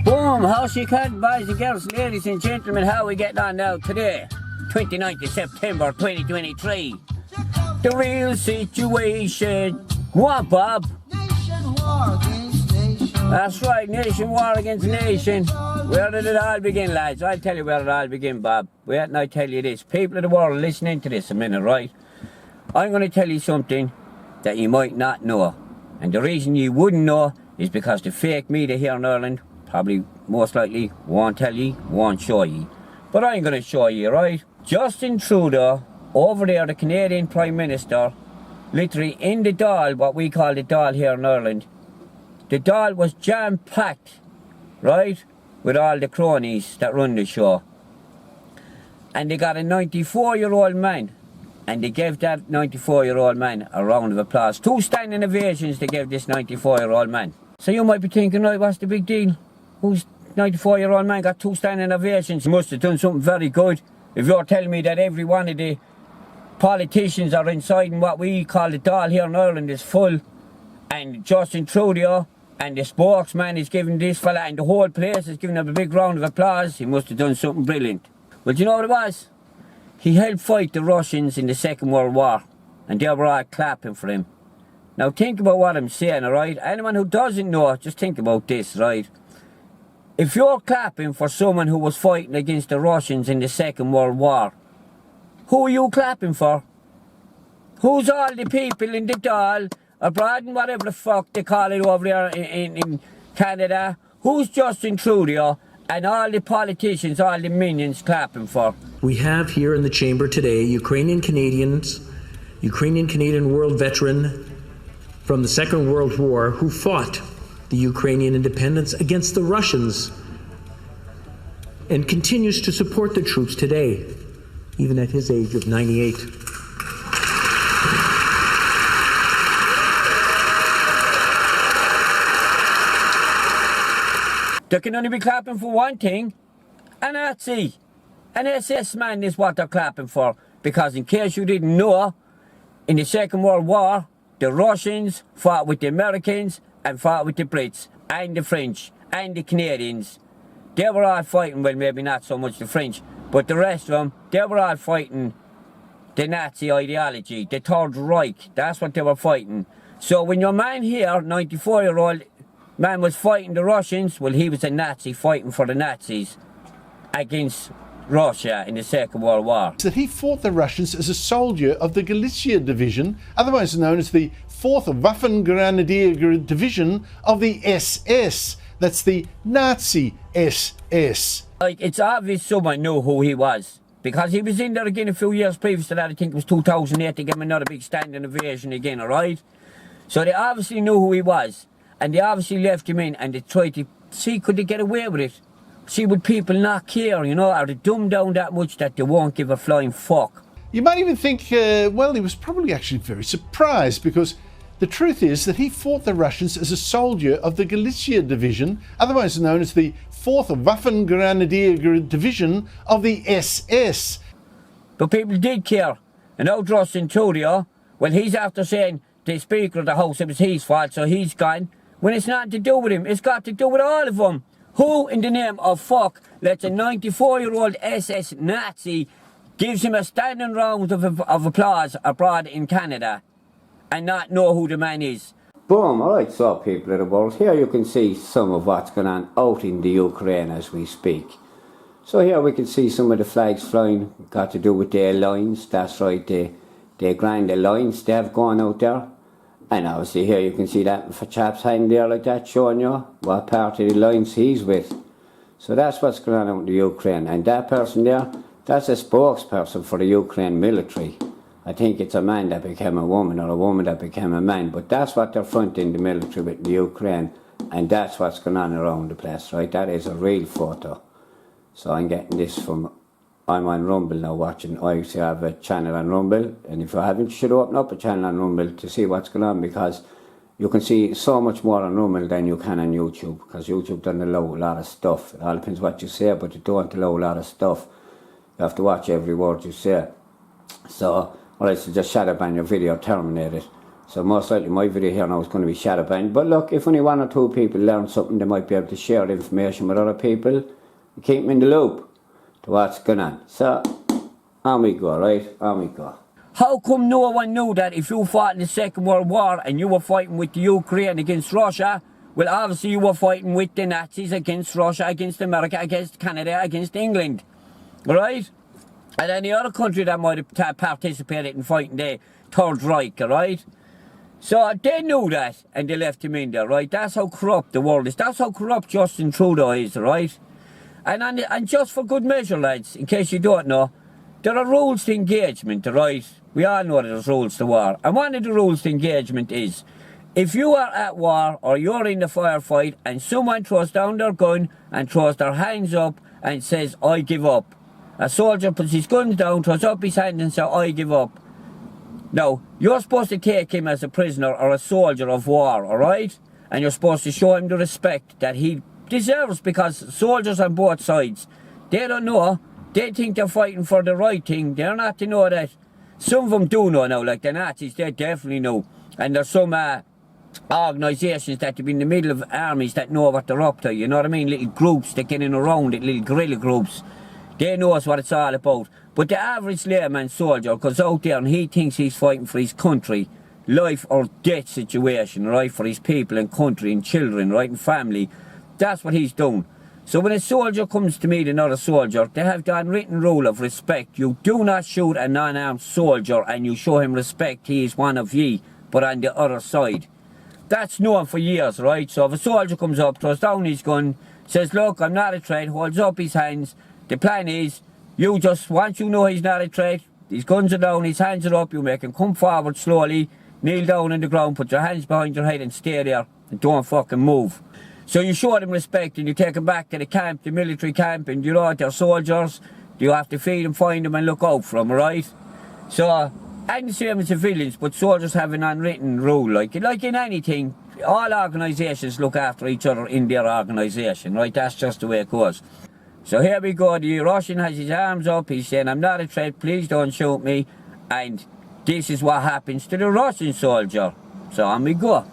Boom, house you can, boys and girls, ladies and gentlemen, how are we getting on now today? 29th of September 2023. The real situation. Go on, Bob. Nation war against nation. That's right, nation war against nation. Where did it all begin, lads? I'll tell you where it all began, Bob. Wait and I tell you this. People of the world listening to this a minute, right? I'm going to tell you something that you might not know. And the reason you wouldn't know is because the fake media here in Ireland probably most likely won't tell you, won't show you. But I'm going to show you, right? Justin Trudeau, over there, the Canadian Prime Minister, literally in the Dáil, what we call the Dáil here in Ireland, the Dáil was jam-packed, right, with all the cronies that run the show. And they got a 94-year-old man, and they gave that 94-year-old man a round of applause. 2 standing ovations they gave this 94-year-old man. So you might be thinking, right, what's the big deal? Who's 94-year-old man got 2 standing ovations? He must have done something very good. If you're telling me that every one of the politicians are inside in what we call the Dáil here in Ireland is full, and Justin Trudeau and the spokesman is giving this fella and the whole place is giving him a big round of applause, he must have done something brilliant. Well, do you know what it was? He helped fight the Russians in the Second World War, and they were all clapping for him. Now think about what I'm saying, alright? Anyone who doesn't know, just think about this, right? If you're clapping for someone who was fighting against the Russians in the Second World War, who are you clapping for? Who's all the people in the Dáil, abroad and whatever the fuck they call it over there in Canada? Who's Justin Trudeau and all the politicians, all the minions clapping for? We have here in the chamber today Ukrainian Canadian world veteran from the Second World War who fought the Ukrainian independence against the Russians and continues to support the troops today, even at his age of 98. They can only be clapping for one thing, a Nazi. An SS man is what they're clapping for, because in case you didn't know, in the Second World War, the Russians fought with the Americans and fought with the Brits and the French and the Canadians. They were all fighting, well, maybe not so much the French, but the rest of them, they were all fighting the Nazi ideology, the Third Reich. That's what they were fighting. So when your man here, 94-year-old man, was fighting the Russians, well, he was a Nazi fighting for the Nazis against Russia in the Second World War. That he fought the Russians as a soldier of the Galicia Division, otherwise known as the 4th Waffengrenadier Division of the SS. That's the Nazi SS. Like, it's obvious someone knew who he was, because he was in there again a few years previous to that. I think it was 2008, to give him another big standing ovation again, alright? So they obviously knew who he was, and they obviously left him in, and they tried to see could they get away with it. See, would people not care, you know? Are they dumbed down that much that they won't give a flying fuck? You might even think, well, he was probably actually very surprised, because the truth is that he fought the Russians as a soldier of the Galicia Division, otherwise known as the 4th Waffengrenadier Division of the SS. But people did care. And now Justin Trudeau, well, he's after saying the Speaker of the House, it was his fault, so he's gone. When it's nothing to do with him, it's got to do with all of them. Who in the name of fuck lets a 94-year-old SS Nazi gives him a standing round of applause abroad in Canada and not know who the man is? Boom, alright, so people of the world, here you can see some of what's going on out in the Ukraine as we speak. So here we can see some of the flags flying, got to do with their lines, that's right, they grind the lines they have gone out there. And obviously here you can see that chap's hand there like that, showing you what part of the lines he's with. So that's what's going on out in the Ukraine. And that person there, that's a spokesperson for the Ukraine military. I think it's a man that became a woman, or a woman that became a man. But that's what they're fronting the military with the Ukraine. And that's what's going on around the place, right? That is a real photo. So I'm getting this from... I'm on Rumble now watching. I used to have a channel on Rumble, and if you haven't, you should open up a channel on Rumble to see what's going on, because you can see so much more on Rumble than you can on YouTube, because YouTube doesn't allow a lot of stuff. It all depends what you say, but you don't allow a lot of stuff. You have to watch every word you say. So, alright, so just shut up on your video, terminate it. So most likely my video here now is going to be shadow banned. But look, if only 1 or 2 people learn something, they might be able to share the information with other people and keep them in the loop to what's going on. So, on we go, right? On we go. How come no one knew that if you fought in the Second World War and you were fighting with the Ukraine against Russia, well, obviously you were fighting with the Nazis against Russia, against America, against Canada, against England, right? And any other country that might have participated in fighting the Third Reich, right? So they knew that and they left him in there, right? That's how corrupt the world is. That's how corrupt Justin Trudeau is, right? And just for good measure, lads, in case you don't know, there are rules to engagement, right? We all know there's rules to war. And one of the rules to engagement is, if you are at war or you're in the firefight and someone throws down their gun and throws their hands up and says, I give up. A soldier puts his guns down, throws up his hands and says, I give up. Now, you're supposed to take him as a prisoner or a soldier of war, alright? And you're supposed to show him the respect that he deserves, because soldiers on both sides, they don't know. They think they're fighting for the right thing. They're not to know that. Some of them do know now, like the Nazis, they definitely know. And there's some organisations that have been in the middle of armies that know what they're up to, you know what I mean? Little groups that get in around it, little guerrilla groups. They know what it's all about. But the average layman soldier goes out there and he thinks he's fighting for his country, life or death situation, right? For his people and country and children, right? And family. That's what he's doing. So when a soldier comes to meet another soldier, they have the unwritten rule of respect. You do not shoot a non-armed soldier and you show him respect. He is one of ye, but on the other side. That's known for years, right? So if a soldier comes up, throws down his gun, says, look, I'm not a threat, holds up his hands. The plan is, you just, once you know he's not a threat, his guns are down, his hands are up, you make him come forward slowly, kneel down on the ground, put your hands behind your head and stay there and don't fucking move. So you show them respect and you take them back to the camp, the military camp, and you know they're soldiers. You have to feed them, find them and look out for them, right? So, and the same as civilians, but soldiers have an unwritten rule, like in anything. All organisations look after each other in their organisation, right? That's just the way it goes. So here we go, the Russian has his arms up, he's saying, I'm not a threat, please don't shoot me. And this is what happens to the Russian soldier. So on we go.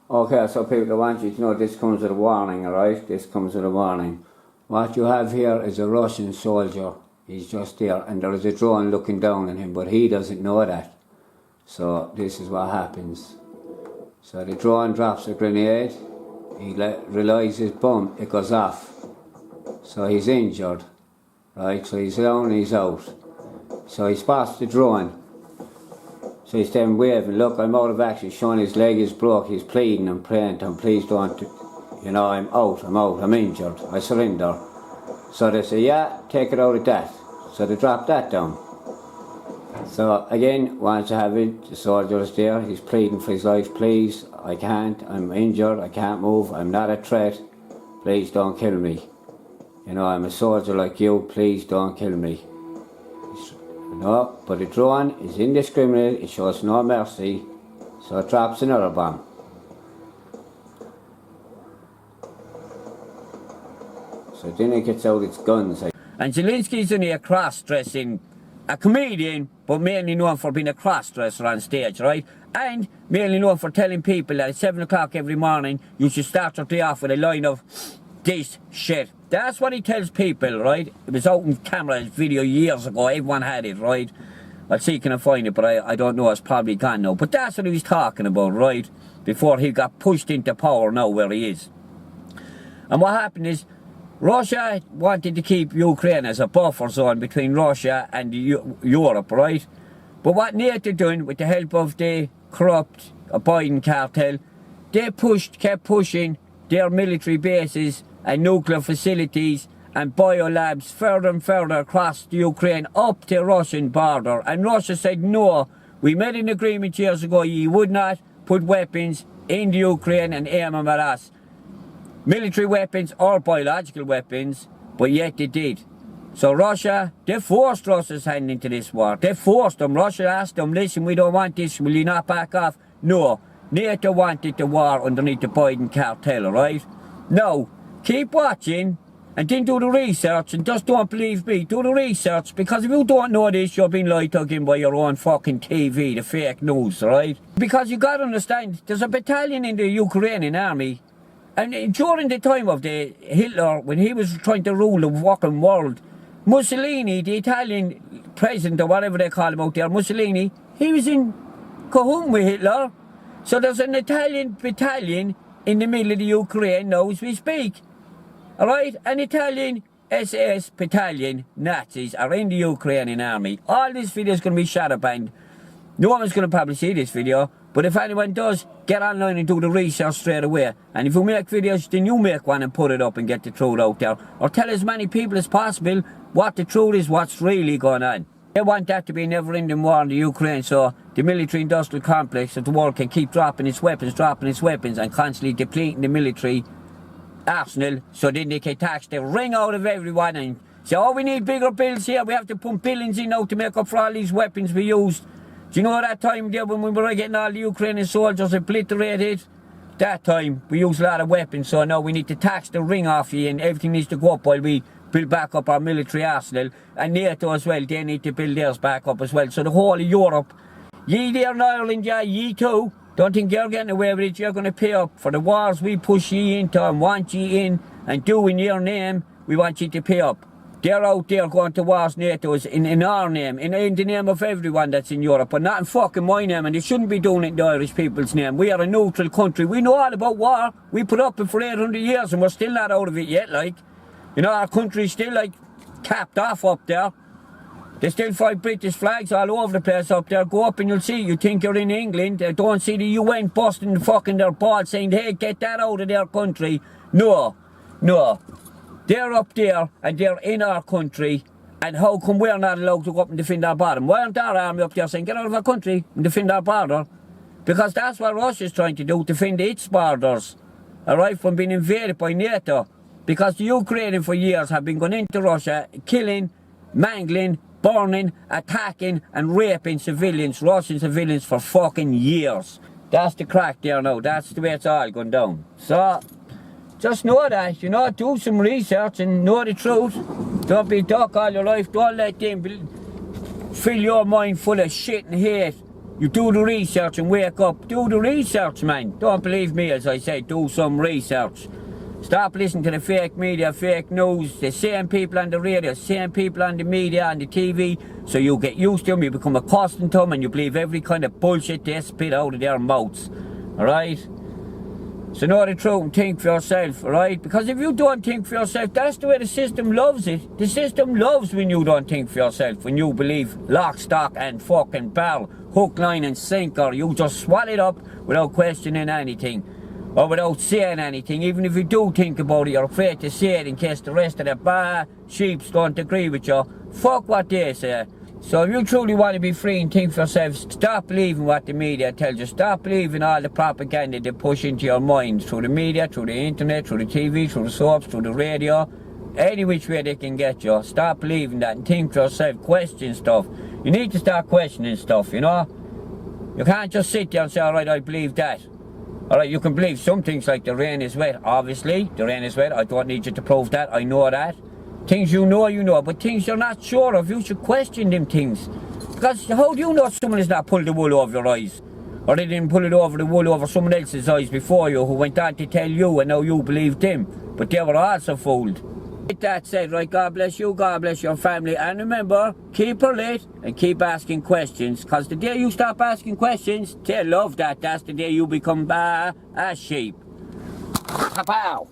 Okay, so people, I want you to know this comes with a warning, alright? This comes with a warning. What you have here is a Russian soldier. He's just there, and there is a drone looking down on him, but he doesn't know that. So this is what happens. So the drone drops a grenade, he realises, boom, it goes off. So he's injured, right? So he's down and he's out. So he spots the drone. So he's then waving, look, I'm out of action, showing his leg is broke, he's pleading and praying to him, please don't, you know, I'm out, I'm injured, I surrender. So they say, yeah, take it out of that. So they drop that down. So again, once I have it, the soldier's there, he's pleading for his life, please, I can't, I'm injured, I can't move, I'm not a threat, please don't kill me. You know, I'm a soldier like you, please don't kill me. No, but the drone is indiscriminate, it shows no mercy, so it drops another bomb. So then it gets out its guns. And Zelensky's only a cross-dressing, a comedian, but mainly known for being a cross-dresser on stage, right? And mainly known for telling people that at 7 o'clock every morning you should start your day off with a line of this shit. That's what he tells people, right? It was out on camera, video years ago, everyone had it, right? I'll see can I find it, but I don't know, it's probably gone now. But that's what he was talking about, right? Before he got pushed into power now where he is. And what happened is, Russia wanted to keep Ukraine as a buffer zone between Russia and Europe, right? But what NATO doing with the help of the corrupt Biden cartel, they kept pushing their military bases and nuclear facilities and biolabs further and further across the Ukraine up the Russian border. And Russia said, no, we made an agreement years ago, you would not put weapons in the Ukraine and aim them at us. Military weapons or biological weapons, but yet they did. So Russia, they forced Russia's hand into this war. They forced them. Russia asked them, listen, we don't want this, will you not back off? No, NATO wanted the war underneath the Biden cartel, right? Now, keep watching and then do the research, and just don't believe me, do the research, because if you don't know this, you're being lied to again by your own fucking TV, the fake news, right? Because you gotta understand, there's a battalion in the Ukrainian army, and during the time of the Hitler, when he was trying to rule the fucking world, Mussolini, the Italian president, or whatever they call him out there, Mussolini, he was in cahoon with Hitler. So there's an Italian battalion in the middle of the Ukraine now as we speak. Alright? An Italian SS battalion, Nazis, are in the Ukrainian army. All this video is going to be shadow banned. No one's going to probably see this video, but if anyone does, get online and do the research straight away. And if you make videos, then you make one and put it up and get the truth out there. Or tell as many people as possible what the truth is, what's really going on. They want that to be a never-ending war in the Ukraine, so the military-industrial complex of the world can keep dropping its weapons, and constantly depleting the military arsenal, so then they can tax the ring out of everyone and say, oh, we need bigger bills here, we have to pump billions in now to make up for all these weapons we used. Do you know that time there when we were getting all the Ukrainian soldiers obliterated? That time we used a lot of weapons, so now we need to tax the ring off you and everything needs to go up while we build back up our military arsenal. And NATO as well, they need to build theirs back up as well. So the whole of Europe, ye there in Ireland, yeah, ye too, don't think you're getting away with it. You're going to pay up for the wars we push ye into and want ye in and do in your name. We want you to pay up. They're out there going to wars, NATO's in our name, in the name of everyone that's in Europe, but not in fucking my name, and they shouldn't be doing it in the Irish people's name. We are a neutral country. We know all about war. We put up it for 800 years and we're still not out of it yet, like. You know, our country's still, like, capped off up there. They still fly British flags all over the place up there. Go up and you'll see. You think you're in England. Don't see the UN busting fucking their balls saying, hey, get that out of their country. No, no. They're up there and they're in our country. And how come we're not allowed to go up and defend our border? Why aren't our army up there saying, get out of our country and defend our border? Because that's what Russia's trying to do, defend its borders. Alright, from being invaded by NATO. Because the Ukrainians for years have been going into Russia, killing, mangling, burning, attacking and raping civilians, Russian civilians for fucking years. That's the crack there now, that's the way it's all going down. So, just know that, you know, do some research and know the truth. Don't be duck all your life, don't let them fill your mind full of shit and hate. You do the research and wake up. Do the research, man. Don't believe me, as I say, do some research. Stop listening to the fake media, fake news, the same people on the radio, same people on the media, on the TV, so you get used to them, you become accustomed to them, and you believe every kind of bullshit they spit out of their mouths, alright? So know the truth and think for yourself, alright? Because if you don't think for yourself, that's the way the system loves it. The system loves when you don't think for yourself, when you believe lock, stock and fucking barrel, hook, line and sinker, you just swallow it up without questioning anything. Or without saying anything, even if you do think about it, you're afraid to say it in case the rest of the sheeps don't agree with you. Fuck what they say. So if you truly want to be free and think for yourself, stop believing what the media tells you. Stop believing all the propaganda they push into your mind through the media, through the internet, through the TV, through the soaps, through the radio. Any which way they can get you. Stop believing that and think for yourself. Question stuff. You need to start questioning stuff, you know. You can't just sit there and say, alright, I believe that. Alright, you can believe some things like the rain is wet. Obviously, the rain is wet. I don't need you to prove that. I know that. Things you know. But things you're not sure of, you should question them things. Because how do you know someone has not pulled the wool over your eyes? Or they didn't pull the wool over someone else's eyes before you, who went on to tell you and now you believed them. But they were also fooled. With that said, right, God bless you, God bless your family. And remember, keep her lit and keep asking questions. Because the day you stop asking questions, they love that. That's the day you become a sheep. Pow!